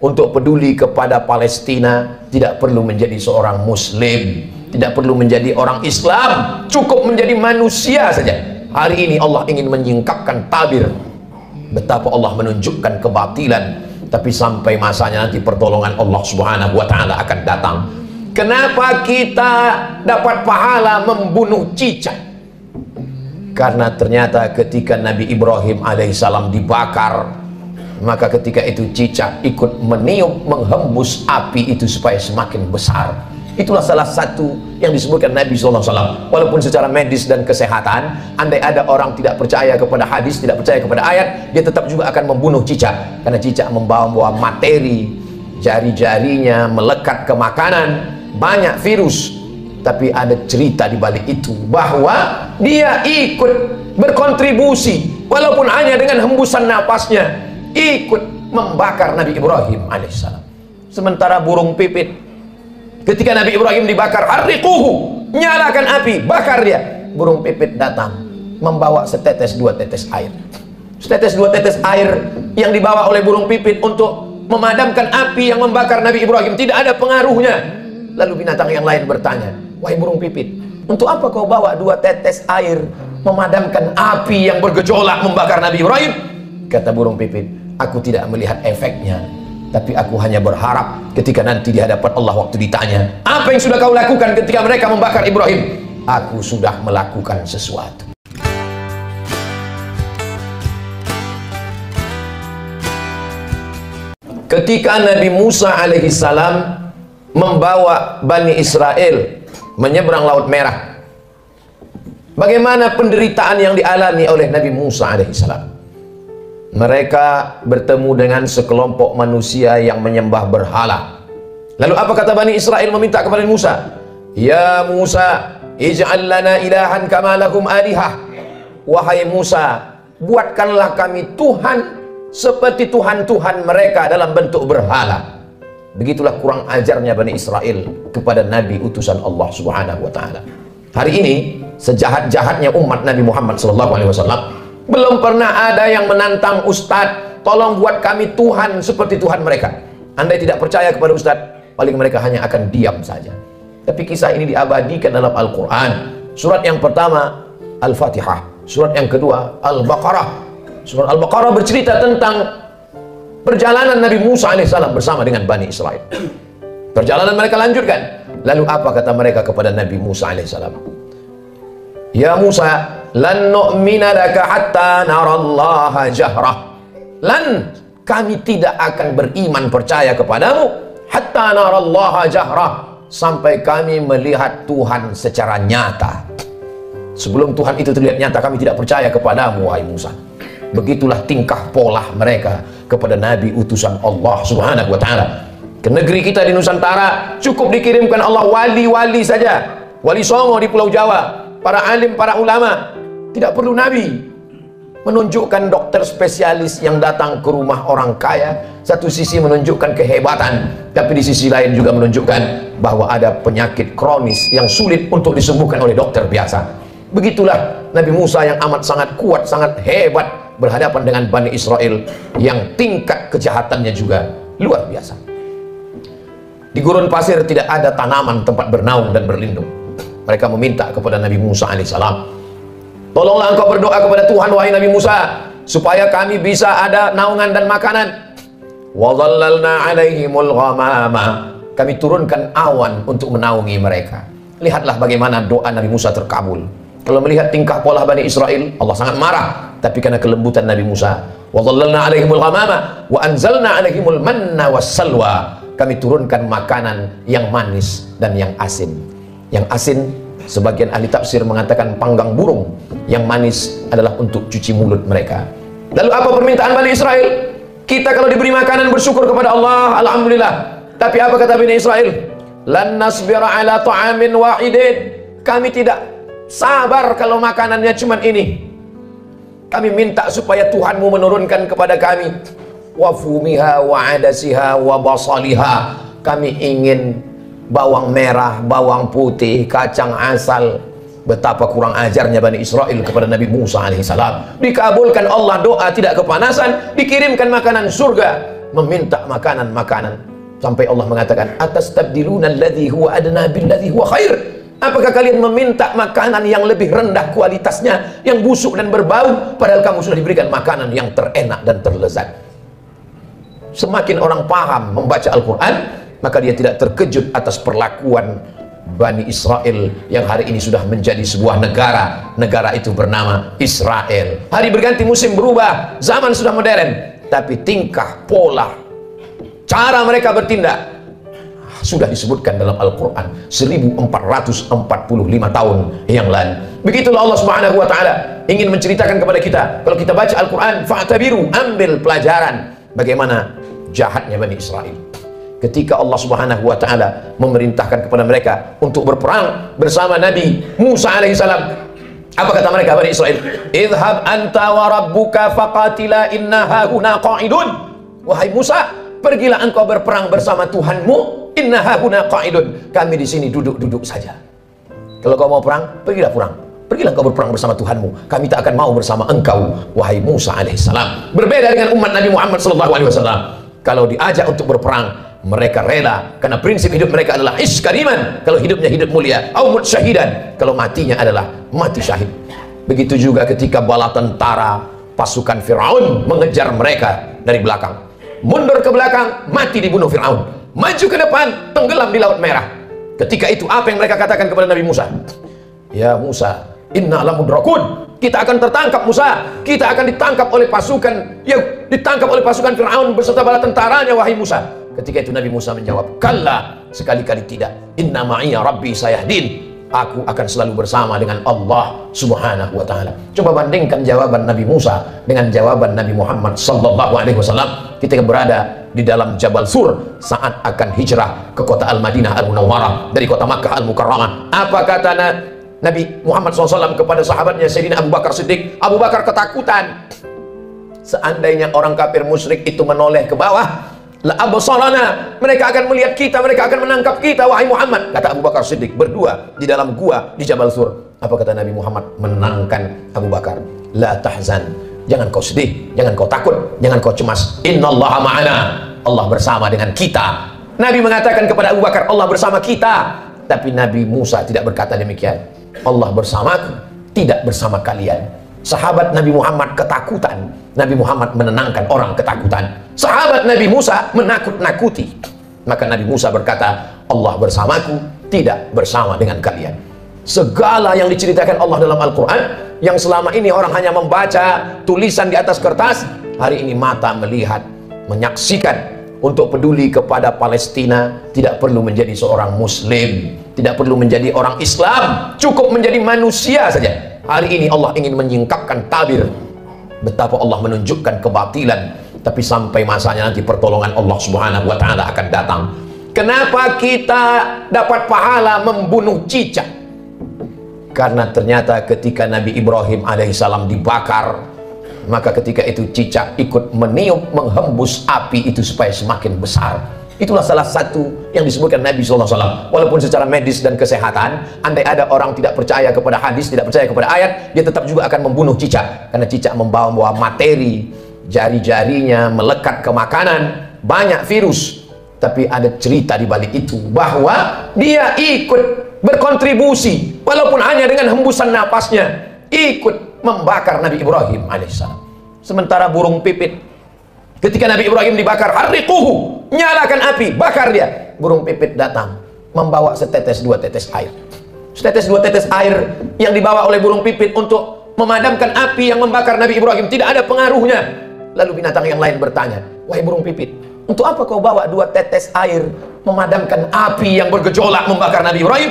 Untuk peduli kepada Palestina tidak perlu menjadi seorang muslim, tidak perlu menjadi orang Islam, cukup menjadi manusia saja. Hari ini Allah ingin menyingkapkan tabir betapa Allah menunjukkan kebatilan, tapi sampai masanya nanti pertolongan Allah Subhanahu wa taala akan datang. Kenapa kita dapat pahala membunuh cicak? Karena ternyata ketika Nabi Ibrahim alaihissalam dibakar, maka ketika itu cicak ikut meniup, menghembus api itu supaya semakin besar. Itulah salah satu yang disebutkan Nabi SAW. Walaupun secara medis dan kesehatan, andai ada orang tidak percaya kepada hadis, tidak percaya kepada ayat, dia tetap juga akan membunuh cicak. Karena cicak membawa materi, jari-jarinya melekat ke makanan, banyak virus. Tapi ada cerita di balik itu, bahwa dia ikut berkontribusi, walaupun hanya dengan hembusan napasnya, ikut membakar Nabi Ibrahim alaihissalam. Sementara burung pipit, ketika Nabi Ibrahim dibakar, harriquhu, nyalakan api, bakar dia. Burung pipit datang membawa setetes dua tetes air. Setetes dua tetes air yang dibawa oleh burung pipit untuk memadamkan api yang membakar Nabi Ibrahim tidak ada pengaruhnya. Lalu binatang yang lain bertanya, wahai burung pipit, untuk apa kau bawa dua tetes air memadamkan api yang bergejolak membakar Nabi Ibrahim? Kata burung pipit, aku tidak melihat efeknya, tapi aku hanya berharap ketika nanti di hadapan Allah waktu ditanya, apa yang sudah kau lakukan ketika mereka membakar Ibrahim? Aku sudah melakukan sesuatu. Ketika Nabi Musa alaihissalam membawa Bani Israel menyeberang Laut Merah, bagaimana penderitaan yang dialami oleh Nabi Musa alaihissalam? Mereka bertemu dengan sekelompok manusia yang menyembah berhala. Lalu apa kata Bani Israel meminta kepada Musa? Ya Musa, ij'al lana ilahan kama lahum alihah. Wahai Musa, buatkanlah kami Tuhan seperti Tuhan-Tuhan mereka dalam bentuk berhala. Begitulah kurang ajarnya Bani Israel kepada Nabi utusan Allah Subhanahu wa taala. Hari ini sejahat-jahatnya umat Nabi Muhammad SAW, belum pernah ada yang menantang Ustadz, tolong buat kami Tuhan seperti Tuhan mereka. Andai tidak percaya kepada Ustadz, paling mereka hanya akan diam saja. Tapi kisah ini diabadikan dalam Al-Quran. Surat yang pertama Al-Fatihah, surat yang kedua Al-Baqarah. Surat Al-Baqarah bercerita tentang perjalanan Nabi Musa alaihissalam bersama dengan Bani Israel. Perjalanan mereka lanjutkan. Lalu apa kata mereka kepada Nabi Musa alaihissalam? Ya Musa, lan nu'mina laka hatta narallaha jahrah. Lan, kami tidak akan beriman percaya kepadamu hatta narallaha jahrah, sampai kami melihat Tuhan secara nyata. Sebelum Tuhan itu terlihat nyata, kami tidak percaya kepadamu, wahai Musa. Begitulah tingkah pola mereka kepada Nabi utusan Allah Subhanahu wa taala. Ke negeri kita di Nusantara cukup dikirimkan Allah wali-wali saja. Wali Songo di Pulau Jawa, para alim, para ulama, tidak perlu nabi. Menunjukkan dokter spesialis yang datang ke rumah orang kaya, satu sisi menunjukkan kehebatan, tapi di sisi lain juga menunjukkan bahwa ada penyakit kronis yang sulit untuk disembuhkan oleh dokter biasa. Begitulah Nabi Musa yang amat sangat kuat, sangat hebat berhadapan dengan Bani Israel yang tingkat kejahatannya juga luar biasa. Di gurun pasir tidak ada tanaman tempat bernaung dan berlindung. Mereka meminta kepada Nabi Musa alaihissalam, tolonglah engkau berdoa kepada Tuhan, wahai Nabi Musa, supaya kami bisa ada naungan dan makanan. Wa dhallalna alaihimul ghamama, kami turunkan awan untuk menaungi mereka. Lihatlah bagaimana doa Nabi Musa terkabul. Kalau melihat tingkah pola Bani Israel, Allah sangat marah. Tapi karena kelembutan Nabi Musa, wa dhallalna alaihimul ghamama wa anzalna alaihimul manna wassalwa, kami turunkan makanan yang manis dan yang asin. Yang asin, sebagian ahli tafsir mengatakan panggang burung. Yang manis adalah untuk cuci mulut mereka. Lalu apa permintaan Bani Israel? Kita kalau diberi makanan bersyukur kepada Allah, alhamdulillah. Tapi apa kata Bani Israel? Lan nasbira ala ta'amin wahidin, kami tidak sabar kalau makanannya cuma ini. Kami minta supaya Tuhanmu menurunkan kepada kami wa fumiha wa adasiha wa basaliha, kami ingin bawang merah, bawang putih, kacang asal. Betapa kurang ajarnya Bani Israel kepada Nabi Musa alaihissalam. Dikabulkan Allah doa, tidak kepanasan, dikirimkan makanan surga. meminta makanan-makanan, sampai Allah mengatakan, atastabdiluna alladhi huwa adna billadhi huwa khair. Apakah kalian meminta makanan yang lebih rendah kualitasnya, yang busuk dan berbau, padahal kamu sudah diberikan makanan yang terenak dan terlezat? Semakin orang paham membaca Al-Quran, maka dia tidak terkejut atas perlakuan Bani Israel yang hari ini sudah menjadi sebuah negara. Negara itu bernama Israel. Hari berganti, musim berubah, zaman sudah modern, tapi tingkah, pola, cara mereka bertindak sudah disebutkan dalam Al-Quran 1445 tahun yang lalu. Begitulah Allah Subhanahu wa Ta'ala ingin menceritakan kepada kita. Kalau kita baca Al-Quran, fa'tabiru, ambil pelajaran bagaimana jahatnya Bani Israel ketika Allah Subhanahu wa Ta'ala memerintahkan kepada mereka untuk berperang bersama Nabi Musa alaihissalam. Apa kata mereka, Bani Israel? Idhab anta wa rabbuka faqatila inna hahuna qa'idun. Wahai Musa, pergilah engkau berperang bersama Tuhanmu. Inna hahuna qa'idun. Kami di sini duduk-duduk saja. Kalau kau mau perang, pergilah perang. Pergilah engkau berperang bersama Tuhanmu. Kami tak akan mau bersama engkau, wahai Musa alaihissalam. Berbeda dengan umat Nabi Muhammad sallallahu alaihi wasallam. Kalau diajak untuk berperang, mereka rela, karena prinsip hidup mereka adalah iskariman. Kalau hidupnya hidup mulia, aumut syahidan. Kalau matinya adalah mati syahid. Begitu juga ketika bala tentara pasukan Fir'aun mengejar mereka dari belakang. Mundur ke belakang, mati dibunuh Fir'aun. Maju ke depan, tenggelam di Laut Merah. Ketika itu apa yang mereka katakan kepada Nabi Musa? Ya Musa, inna lamudrakun. Kita akan tertangkap Musa. Kita akan ditangkap oleh pasukan, ya, ditangkap oleh pasukan Fir'aun beserta bala tentaranya, wahai Musa. Ketika itu Nabi Musa menjawab, kalla, sekali-kali tidak. Inna ma'iya rabbi sayahdin. Aku akan selalu bersama dengan Allah Subhanahu wa Ta'ala. Coba bandingkan jawaban Nabi Musa dengan jawaban Nabi Muhammad sallallahu alaihi wasallam ketika berada di dalam Jabal Sur saat akan hijrah ke kota Al-Madinah Al-Munawwarah dari kota Makkah Al-Mukarramah. Apa kata Nabi Muhammad SAW kepada sahabatnya Sayyidina Abu Bakar Siddiq? Abu Bakar ketakutan. Seandainya orang kafir musyrik itu menoleh ke bawah, la absarana, mereka akan melihat kita, mereka akan menangkap kita, wahai Muhammad. Kata Abu Bakar Siddiq berdua di dalam gua di Jabal Sur. Apa kata Nabi Muhammad menenangkan Abu Bakar? La tahzan, jangan kau sedih, jangan kau takut, jangan kau cemas. Innallaha ma'ana, Allah bersama dengan kita. Nabi mengatakan kepada Abu Bakar, Allah bersama kita. Tapi Nabi Musa tidak berkata demikian. Allah bersamaku, tidak bersama kalian. Sahabat Nabi Muhammad ketakutan, Nabi Muhammad menenangkan orang ketakutan. Sahabat Nabi Musa menakut-nakuti, maka Nabi Musa berkata, Allah bersamaku, tidak bersama dengan kalian. Segala yang diceritakan Allah dalam Al-Quran, yang selama ini orang hanya membaca tulisan di atas kertas, hari ini mata melihat, menyaksikan. Untuk peduli kepada Palestina, tidak perlu menjadi seorang Muslim, tidak perlu menjadi orang Islam, cukup menjadi manusia saja. Hari ini Allah ingin menyingkapkan tabir betapa Allah menunjukkan kebatilan, tapi sampai masanya nanti pertolongan Allah Subhanahu wa Ta'ala akan datang. Kenapa kita dapat pahala membunuh cicak? Karena ternyata ketika Nabi Ibrahim alaihissalam dibakar, maka ketika itu cicak ikut meniup, menghembus api itu supaya semakin besar. Itulah salah satu yang disebutkan Nabi SAW. Walaupun secara medis dan kesehatan, andai ada orang tidak percaya kepada hadis, tidak percaya kepada ayat, dia tetap juga akan membunuh cicak. Karena cicak membawa materi, jari-jarinya melekat ke makanan, banyak virus. Tapi ada cerita di balik itu, bahwa dia ikut berkontribusi, walaupun hanya dengan hembusan napasnya, ikut membakar Nabi Ibrahim alaihissalam. Sementara burung pipit, ketika Nabi Ibrahim dibakar, harriquhu, nyalakan api, bakar dia. Burung pipit datang membawa setetes dua tetes air. Setetes dua tetes air yang dibawa oleh burung pipit untuk memadamkan api yang membakar Nabi Ibrahim tidak ada pengaruhnya. Lalu binatang yang lain bertanya, wahai burung pipit, untuk apa kau bawa dua tetes air memadamkan api yang bergejolak membakar Nabi Ibrahim?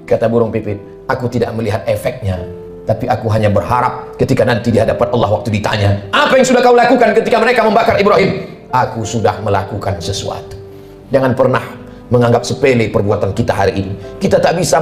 Kata burung pipit, aku tidak melihat efeknya, tapi aku hanya berharap ketika nanti di hadapan Allah waktu ditanya, apa yang sudah kau lakukan ketika mereka membakar Ibrahim? Aku sudah melakukan sesuatu. Jangan pernah menganggap sepele perbuatan kita hari ini. Kita tak bisa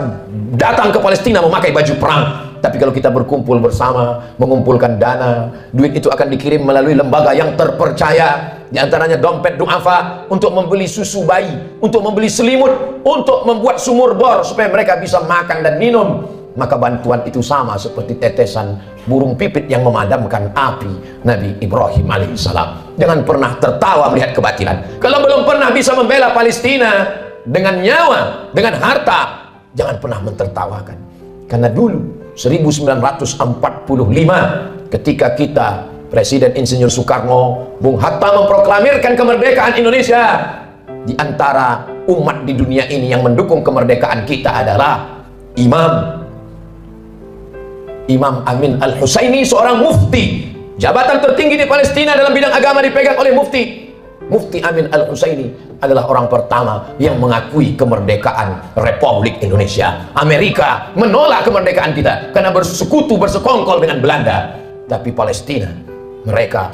datang ke Palestina memakai baju perang, tapi kalau kita berkumpul bersama, mengumpulkan dana, duit itu akan dikirim melalui lembaga yang terpercaya, di antaranya dompet duafa, untuk membeli susu bayi, untuk membeli selimut, untuk membuat sumur bor supaya mereka bisa makan dan minum. maka bantuan itu sama seperti tetesan burung pipit yang memadamkan api Nabi Ibrahim alaihissalam. Jangan pernah tertawa melihat kebatilan. Kalau belum pernah bisa membela Palestina dengan nyawa, dengan harta, jangan pernah mentertawakan. Karena dulu 1945 ketika kita Presiden Insinyur Soekarno, Bung Hatta memproklamirkan kemerdekaan Indonesia, di antara umat di dunia ini yang mendukung kemerdekaan kita adalah Imam Amin Al-Husaini, seorang mufti. Jabatan tertinggi di Palestina dalam bidang agama dipegang oleh Mufti Amin Al-Husaini adalah orang pertama yang mengakui kemerdekaan Republik Indonesia. Amerika menolak kemerdekaan kita karena bersekutu, bersekongkol dengan Belanda. Tapi Palestina, mereka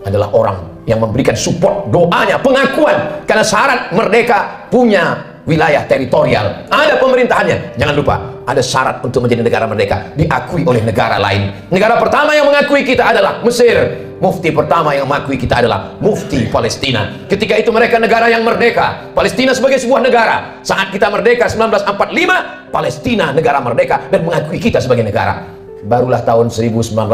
adalah orang yang memberikan support, doanya, pengakuan. Karena syarat merdeka punya wilayah teritorial, ada pemerintahannya. Jangan lupa, ada syarat untuk menjadi negara merdeka, diakui oleh negara lain. Negara pertama yang mengakui kita adalah Mesir. Mufti pertama yang mengakui kita adalah Mufti Palestina. Ketika itu mereka negara yang merdeka, Palestina sebagai sebuah negara. Saat kita merdeka 1945, Palestina negara merdeka dan mengakui kita sebagai negara. Barulah tahun 1946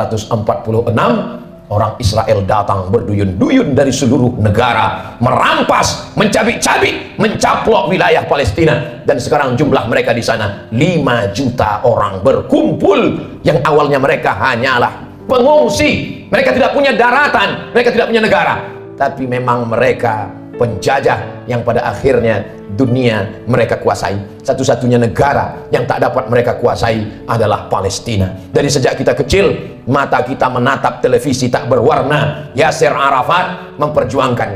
orang Israel datang berduyun-duyun dari seluruh negara, merampas, mencabik-cabik, mencaplok wilayah Palestina. Dan sekarang jumlah mereka di sana 5 juta orang berkumpul. Yang awalnya mereka hanyalah pengungsi, mereka tidak punya daratan, mereka tidak punya negara, tapi memang mereka penjajah yang pada akhirnya dunia mereka kuasai. Satu-satunya negara yang tak dapat mereka kuasai adalah Palestina. Dari sejak kita kecil, mata kita menatap televisi tak berwarna. Yasser Arafat memperjuangkan.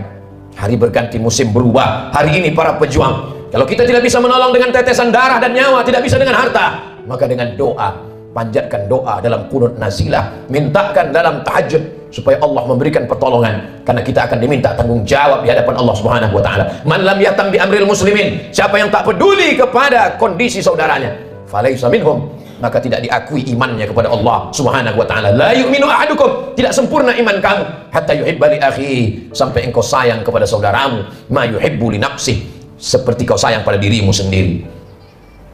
Hari berganti, musim berubah. Hari ini para pejuang, kalau kita tidak bisa menolong dengan tetesan darah dan nyawa, tidak bisa dengan harta, maka dengan doa, panjatkan doa dalam qunut nazilah, mintakan dalam tahajud supaya Allah memberikan pertolongan, karena kita akan diminta tanggung jawab di hadapan Allah Subhanahu wa taala. Man lam yatam bi amril muslimin, siapa yang tak peduli kepada kondisi saudaranya, falaisa minhum, maka tidak diakui imannya kepada Allah Subhanahu wa taala. La yu'minu ahadukum, tidak sempurna iman kamu hatta yuhibba li akhihi, sampai engkau sayang kepada saudaramu ma yuhibbu li nafsihi, seperti kau sayang pada dirimu sendiri.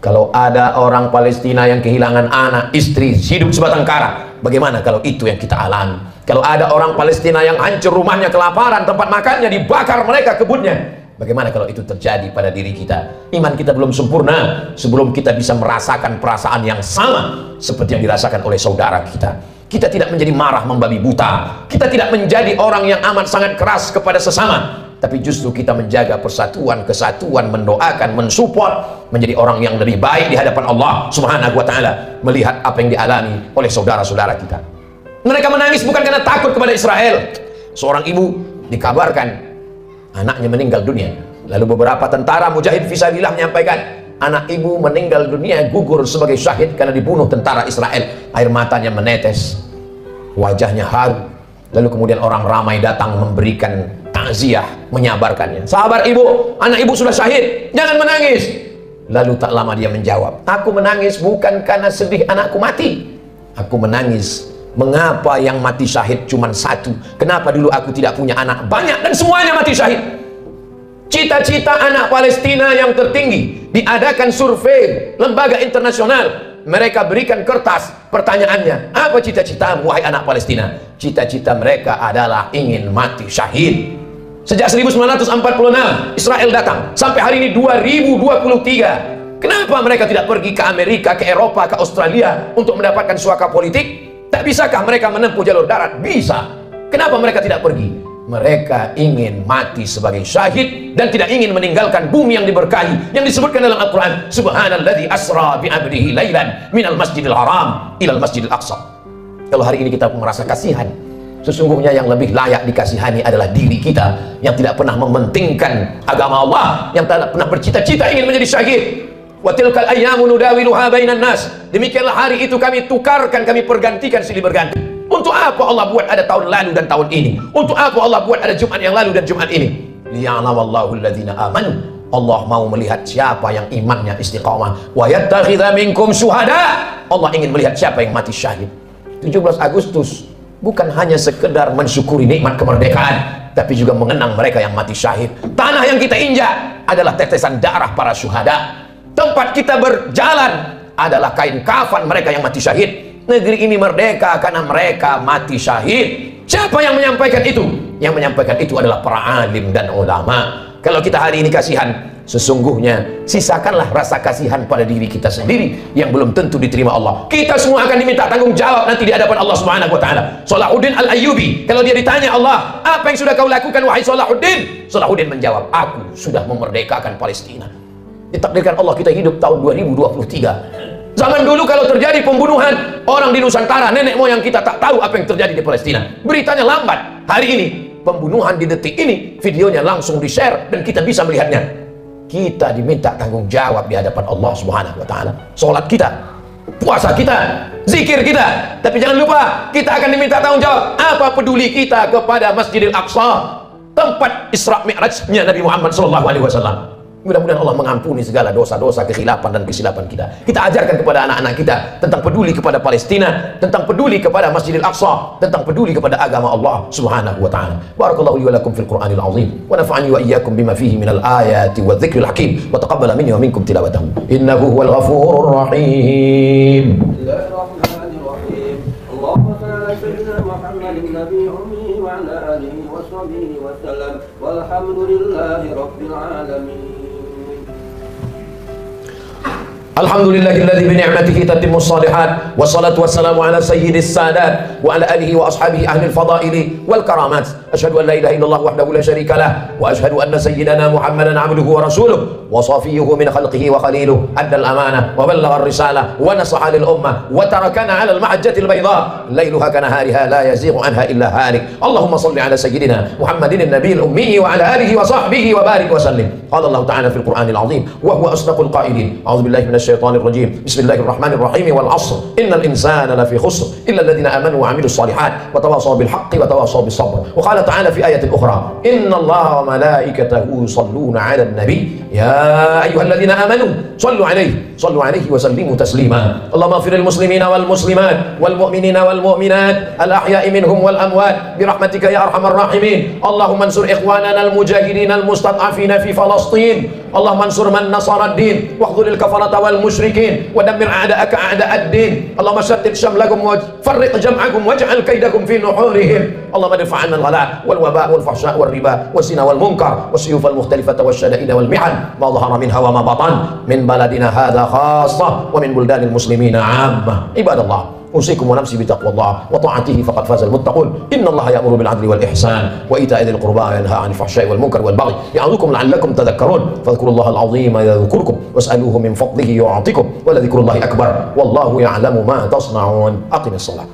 Kalau ada orang Palestina yang kehilangan anak, istri, hidup sebatang kara, bagaimana kalau itu yang kita alami? Kalau ada orang Palestina yang hancur rumahnya kelaparan, tempat makannya dibakar mereka kebunnya, bagaimana kalau itu terjadi pada diri kita? Iman kita belum sempurna sebelum kita bisa merasakan perasaan yang sama seperti yang dirasakan oleh saudara kita. Kita tidak menjadi marah membabi buta, kita tidak menjadi orang yang amat sangat keras kepada sesama, tapi justru kita menjaga persatuan, kesatuan, mendoakan, mensupport, menjadi orang yang lebih baik di hadapan Allah Subhanahu wa taala melihat apa yang dialami oleh saudara-saudara kita. Mereka menangis bukan karena takut kepada Israel. Seorang ibu dikabarkan anaknya meninggal dunia. Lalu beberapa tentara mujahid fisabilillah menyampaikan, anak ibu meninggal dunia, gugur sebagai syahid karena dibunuh tentara Israel. Air matanya menetes, wajahnya haru. Lalu kemudian orang ramai datang memberikan takziah, menyabarkannya. Sabar ibu, anak ibu sudah syahid, jangan menangis. Lalu tak lama dia menjawab, aku menangis bukan karena sedih anakku mati, aku menangis mengapa yang mati syahid cuma satu, kenapa dulu aku tidak punya anak banyak dan semuanya mati syahid. Cita-cita anak Palestina yang tertinggi, diadakan survei lembaga internasional, mereka berikan kertas, pertanyaannya, apa cita-citamu wahai anak Palestina? Cita-cita mereka adalah ingin mati syahid. Sejak 1946 Israel datang sampai hari ini 2023, kenapa mereka tidak pergi ke Amerika, ke Eropa, ke Australia untuk mendapatkan suaka politik? Tak bisakah mereka menempuh jalur darat? Bisa. Kenapa mereka tidak pergi? Mereka ingin mati sebagai syahid dan tidak ingin meninggalkan bumi yang diberkahi, yang disebutkan dalam Al-Quran, subhanalladzi asra bi'abdihi lailan minal masjidil haram ilal masjidil aqsa. Kalau hari ini kita merasa kasihan, sesungguhnya yang lebih layak dikasihani adalah diri kita yang tidak pernah mementingkan agama Allah, yang tidak pernah bercita-cita ingin menjadi syahid. Wa tilkal ayyamu nudawiluha bainan nas, demikianlah hari itu kami tukarkan, kami pergantikan silih berganti. Untuk apa Allah buat ada tahun lalu dan tahun ini? Untuk apa Allah buat ada Jumat yang lalu dan Jumat ini? Liya'lamallahu alladhina amanu, Allah mau melihat siapa yang imannya istiqamah. Wa yattakhidha minkum syuhada, Allah ingin melihat siapa yang mati syahid. 17 Agustus bukan hanya sekedar mensyukuri nikmat kemerdekaan, tapi juga mengenang mereka yang mati syahid. Tanah yang kita injak adalah tetesan darah para syuhada. Tempat kita berjalan adalah kain kafan mereka yang mati syahid. Negeri ini merdeka karena mereka mati syahid. Siapa yang menyampaikan itu? Yang menyampaikan itu adalah para alim dan ulama. Kalau kita hari ini kasihan, sesungguhnya sisakanlah rasa kasihan pada diri kita sendiri yang belum tentu diterima Allah. Kita semua akan diminta tanggung jawab nanti di hadapan Allah Subhanahu wa taala. Salahuddin Al-Ayyubi, kalau dia ditanya Allah, "Apa yang sudah kau lakukan wahai Salahuddin?" Salahuddin menjawab, "Aku sudah memerdekakan Palestina." Ditakdirkan Allah kita hidup tahun 2023. Zaman dulu kalau terjadi pembunuhan orang di Nusantara, nenek moyang kita tak tahu apa yang terjadi di Palestina. Beritanya lambat. Hari ini pembunuhan di detik ini, videonya langsung di-share dan kita bisa melihatnya. Kita diminta tanggung jawab di hadapan Allah Subhanahu wa taala. Salat kita, puasa kita, zikir kita. Tapi jangan lupa, kita akan diminta tanggung jawab. Apa peduli kita kepada Masjidil Aqsa, tempat Isra Mi'rajnya Nabi Muhammad SAW. Mudah-mudahan Allah mengampuni segala dosa-dosa, kesilapan dan kesilapan kita. Kita ajarkan kepada anak-anak kita tentang peduli kepada Palestina, tentang peduli kepada Masjidil Aqsa, tentang peduli kepada agama Allah Subhanahu wa taala. Barakallahu li wa lakum fil Qur'anil azim wa nafa'ani wa iyyakum bima fihi minal ayati wadh-dhikril hakim wa taqabbala minni wa minkum tilawatahu innahu huwal ghafurur rahim. Bismillahirrahmanirrahim. Allahumma salli ala sayyidina Muhammadin nabiyil ummi wa ala alihi wa sahbihi wa sallam walhamdulillahi rabbil alamin. Alhamdulillahilladzi bi ni'matihi tatimmus shalihat wassalatu wassalamu ala sayyidis sadat wa ala alihi wa ashabihi ahlil fadaili wal karamat. Asyhadu an la ilaha illallah wahdahu la syarika lah wa asyhadu anna sayyidana Muhammadan abduhu wa rasuluh wa safiyyuhu min khalqihi wa khaliluh addal amanah wa ballagha ar-risalah wa nasaha lil ummah wa tarakana 'ala al-mahajjatil bayda lailuha kanahariha la yazighu anha illa halik. Allahumma shalli ala sayyidina Muhammadin an-nabiyil ummi wa ala alihi wa sahbihi wa barik wa sallim. Qala Allah ta'ala fil Qur'anil 'azim wa huwa asdaqul qailin. A'udzu billahi minasy syaithanir rajim. Bismillahirrahmanirrahim. Wal 'ashr innal insana lafi khusr illa alladziina amanu wa 'amilus shalihat wa tawashaw bil haqqi wa tawashaw bis sabr. Wa qala ta'ala fi ayatin ukhra, innallaha wa malaikatahu yusholluna 'alan nabi ya ayyuhalladzina amanu shallu 'alaihi wa sallimu taslima. Allahumma ighfir lil muslimina wal muslimat wal mu'minina wal mu'minat al ahya'i minhum wal amwat bi rahmatika ya arhamar rahimin. Allahumma ansur ikhwanana al mujahidin al mustad'afina fi Falastin. Allahumma ansur man nasara ad-din wa khudhil kafarata wal musyrikin wa dammir a'da'aka a'da'ad din. Allahumma shattit shamlakum wa farriq jam'akum waj'al kaidakum fi nuhurihim. Allahumma dfa' 'anna al-ghala wal waba wal fahsya wal riba was zina wal munkar was suyuf al mukhtalifata was syada'id wal mihan ma dhahara minha wa ma batan min baladina hadha khassah wa min buldanil muslimina 'ammah. Ibadallah, أوصيكم ونفسي بتقوى الله وطاعته فقد فاز المتقون. إن الله يأمر بالعدل والإحسان وإيتاء ذي القربى وينهى عن الفحشاء والمنكر والبغي يعظكم لعلكم تذكرون. فاذكروا الله العظيم يذكركم واسألوه من فضله يعطكم ولذكر الله أكبر والله يعلم ما تصنعون. أقم الصلاة.